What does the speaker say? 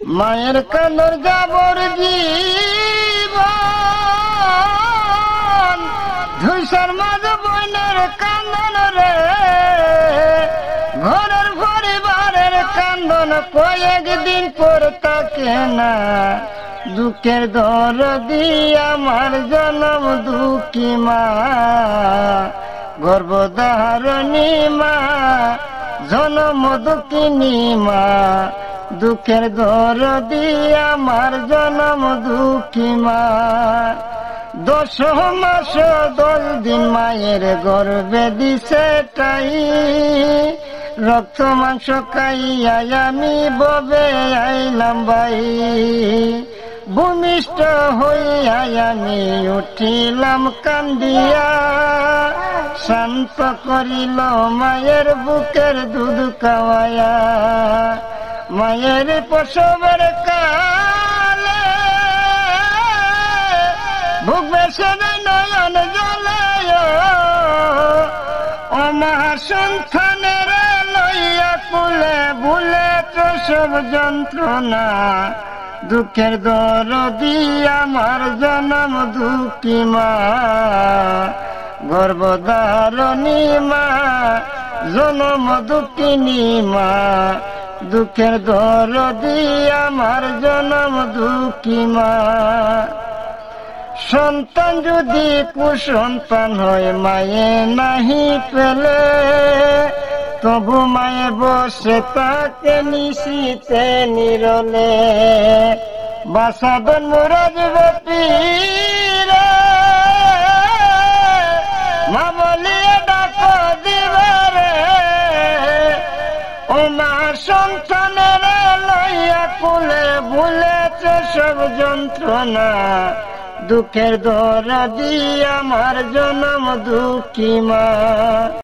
মায়ের কান্দর যাবর জীবন ধূসর মাঝ বইনের কান্দন রে ঘরের পরিবারের কান্দন কয়েকদিন পর থাকে না দুঃখের দরদি আমার জনম দুঃখী মা গর্ভধারণী মা জনম দুঃখিনী মা দুঃখের দরদি আমার জনম দুঃখী মা 10 মাস 10 দিন মায়ের গর্ভে দিছে টাই রক্ত মাংস খাইয়া আমি ববে আইলাম ভাই ভূমিষ্ঠ হইয়া আমি উঠিলাম কান্দিয়া শান্ত করিল মায়ের বুকের দুধ খাওয়ায়া মায়ের প্রসবের কালে বুক বেসে নয়ন জ্বলায় ও মা সন্তানের লইয়া কুলে ভুলে প্রসব যন্ত্রণা দুঃখের দরদি আমার জনম দুঃখী মা গর্ভধারণী মা জনম দুঃখিনী মা দুঃখের দরদি আমার জনম দুঃখী মা সন্তান যদি কুসন্তান হয় মায়ে নাহি পেলে তবু মায়ে বসে তাকে নিশিতে নিরলে বাসাদন মুরাজ বপীরে মা বলিয়ে ডাক দিবারে ও মা সন্তানের লইয়া কুলে ভুলেছে সব যন্ত্রণা দুঃখের দরদি আমার জনম দুঃখী মা।